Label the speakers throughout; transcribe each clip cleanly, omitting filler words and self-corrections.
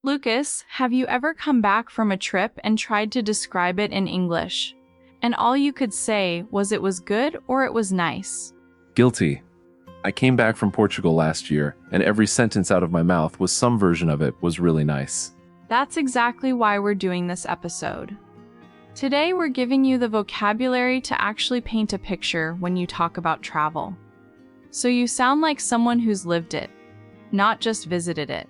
Speaker 1: Lucas, have you ever come back from a trip and tried to describe it in English, and all you could say was it was good or it was nice?
Speaker 2: Guilty. I came back from Portugal last year, and every sentence out of my mouth was some version of it was really nice.
Speaker 1: That's exactly why we're doing this episode. Today we're giving you the vocabulary to actually paint a picture when you talk about travel. So you sound like someone who's lived it, not just visited it.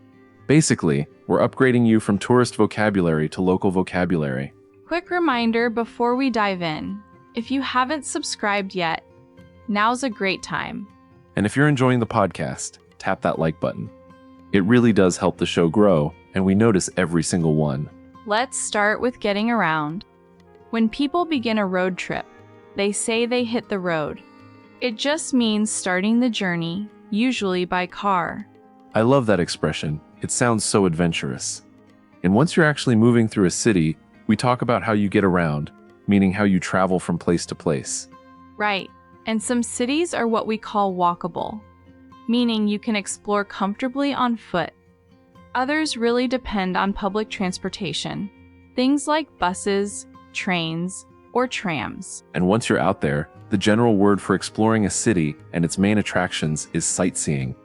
Speaker 2: Basically, we're upgrading you from tourist vocabulary to local vocabulary.
Speaker 1: Quick reminder before we dive in, if you haven't subscribed yet, now's a great time.
Speaker 2: And if you're enjoying the podcast, tap that like button. It really does help the show grow, and we notice every single one.
Speaker 1: Let's start with getting around. When people begin a road trip, they say they hit the road. It just means starting the journey, usually by car.
Speaker 2: I love that expression. It sounds so adventurous. And once you're actually moving through a city, we talk about how you get around, meaning how you travel from place to place.
Speaker 1: Right, and some cities are what we call walkable, meaning you can explore comfortably on foot. Others really depend on public transportation, things like buses, trains, or trams.
Speaker 2: And once you're out there, the general word for exploring a city and its main attractions is sightseeing.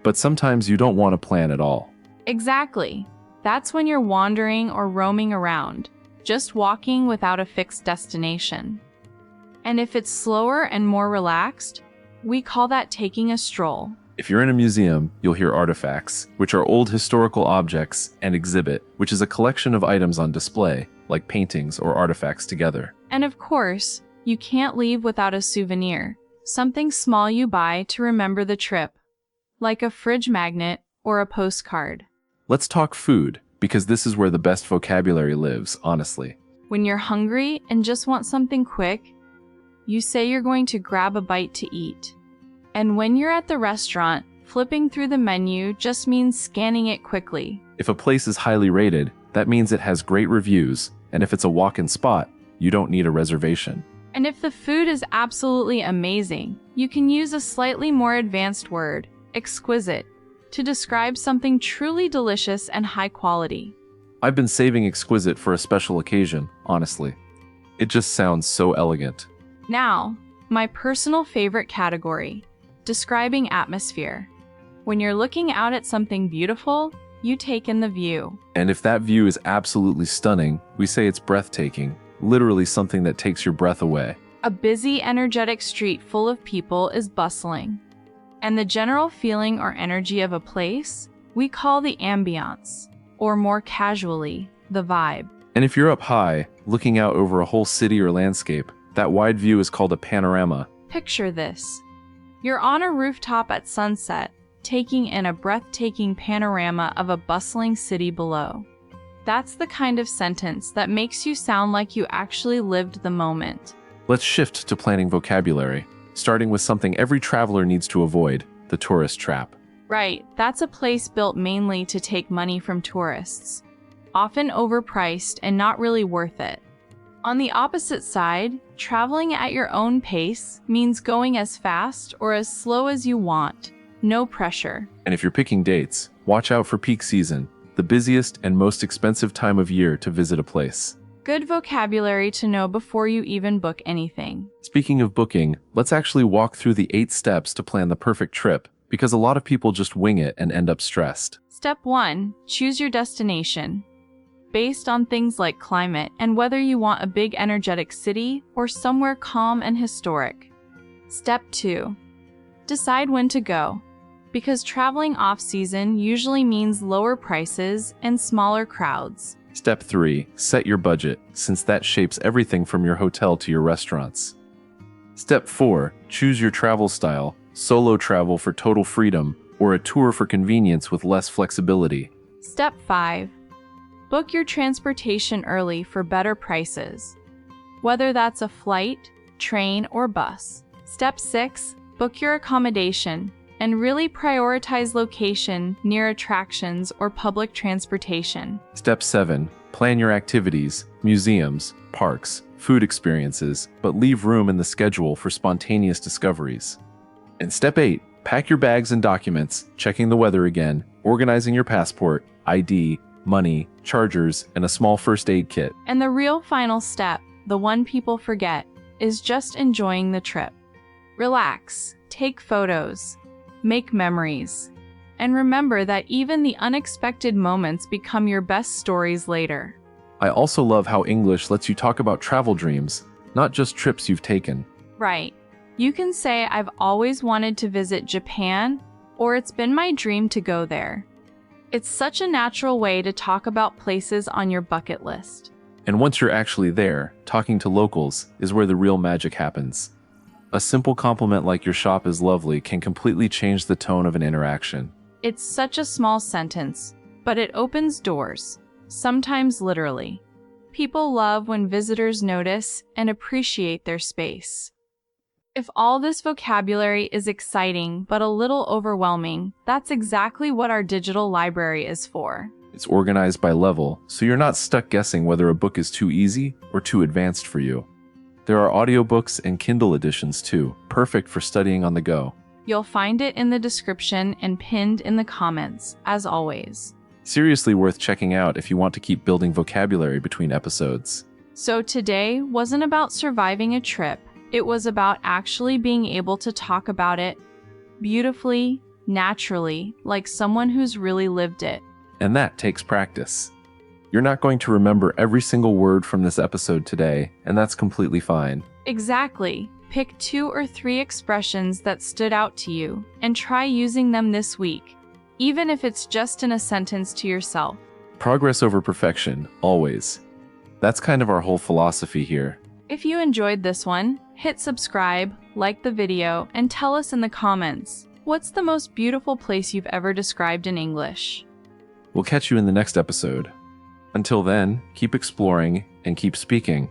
Speaker 2: But sometimes you don't want to plan at all.
Speaker 1: Exactly. That's when you're wandering or roaming around, just walking without a fixed destination. And if it's slower and more relaxed, we call that taking a stroll.
Speaker 2: If you're in a museum, you'll hear artifacts, which are old historical objects, and exhibit, which is a collection of items on display, like paintings or artifacts together.
Speaker 1: And of course, you can't leave without a souvenir, something small you buy to remember the trip, like a fridge magnet or a postcard.
Speaker 2: Let's talk food, because this is where the best vocabulary lives, honestly.
Speaker 1: When you're hungry and just want something quick, you say you're going to grab a bite to eat. And when you're at the restaurant, flipping through the menu just means scanning it quickly.
Speaker 2: If a place is highly rated, that means it has great reviews, and if it's a walk-in spot, you don't need a reservation.
Speaker 1: And if the food is absolutely amazing, you can use a slightly more advanced word, exquisite, to describe something truly delicious and high quality.
Speaker 2: I've been saving exquisite for a special occasion, honestly. It just sounds so elegant.
Speaker 1: Now, my personal favorite category, describing atmosphere. When you're looking out at something beautiful, you take in the view.
Speaker 2: And if that view is absolutely stunning, we say it's breathtaking, literally something that takes your breath away.
Speaker 1: A busy, energetic street full of people is bustling. And the general feeling or energy of a place, we call the ambiance, or more casually, the vibe.
Speaker 2: And if you're up high, looking out over a whole city or landscape, that wide view is called a panorama.
Speaker 1: Picture this. You're on a rooftop at sunset, taking in a breathtaking panorama of a bustling city below. That's the kind of sentence that makes you sound like you actually lived the moment.
Speaker 2: Let's shift to planning vocabulary, starting with something every traveler needs to avoid, the tourist trap.
Speaker 1: Right, that's a place built mainly to take money from tourists, often overpriced and not really worth it. On the opposite side, traveling at your own pace means going as fast or as slow as you want. No pressure.
Speaker 2: And if you're picking dates, watch out for peak season, the busiest and most expensive time of year to visit a place.
Speaker 1: Good vocabulary to know before you even book anything.
Speaker 2: Speaking of booking, let's actually walk through the 8 steps to plan the perfect trip, because a lot of people just wing it and end up stressed.
Speaker 1: Step 1. Choose your destination. Based on things like climate and whether you want a big energetic city or somewhere calm and historic. Step 2. Decide when to go. Because traveling off-season usually means lower prices and smaller crowds.
Speaker 2: Step 3. Set your budget, since that shapes everything from your hotel to your restaurants. Step 4. Choose your travel style, solo travel for total freedom, or a tour for convenience with less flexibility.
Speaker 1: Step 5. Book your transportation early for better prices, whether that's a flight, train, or bus. Step 6. Book your accommodation and really prioritize location near attractions or public transportation.
Speaker 2: Step 7. Plan your activities, museums, parks, food experiences, but leave room in the schedule for spontaneous discoveries. And Step 8. Pack your bags and documents, checking the weather again, organizing your passport, ID, money, chargers, and a small first aid kit.
Speaker 1: And the real final step, the one people forget, is just enjoying the trip. Relax, take photos, make memories, and remember that even the unexpected moments become your best stories later.
Speaker 2: I also love how English lets you talk about travel dreams, not just trips you've taken.
Speaker 1: Right. You can say, I've always wanted to visit Japan, or it's been my dream to go there. It's such a natural way to talk about places on your bucket list.
Speaker 2: And once you're actually there, talking to locals is where the real magic happens. A simple compliment like your shop is lovely can completely change the tone of an interaction.
Speaker 1: It's such a small sentence, but it opens doors, sometimes literally. People love when visitors notice and appreciate their space. If all this vocabulary is exciting but a little overwhelming, that's exactly what our digital library is for.
Speaker 2: It's organized by level, so you're not stuck guessing whether a book is too easy or too advanced for you. There are audiobooks and Kindle editions too, perfect for studying on the go.
Speaker 1: You'll find it in the description and pinned in the comments, as always.
Speaker 2: Seriously worth checking out if you want to keep building vocabulary between episodes.
Speaker 1: So today wasn't about surviving a trip. It was about actually being able to talk about it beautifully, naturally, like someone who's really lived it.
Speaker 2: And that takes practice. You're not going to remember every single word from this episode today, and that's completely fine.
Speaker 1: Exactly. Pick 2 or 3 expressions that stood out to you and try using them this week, even if it's just in a sentence to yourself.
Speaker 2: Progress over perfection, always. That's kind of our whole philosophy here.
Speaker 1: If you enjoyed this one, hit subscribe, like the video, and tell us in the comments, what's the most beautiful place you've ever described in English?
Speaker 2: We'll catch you in the next episode. Until then, keep exploring and keep speaking.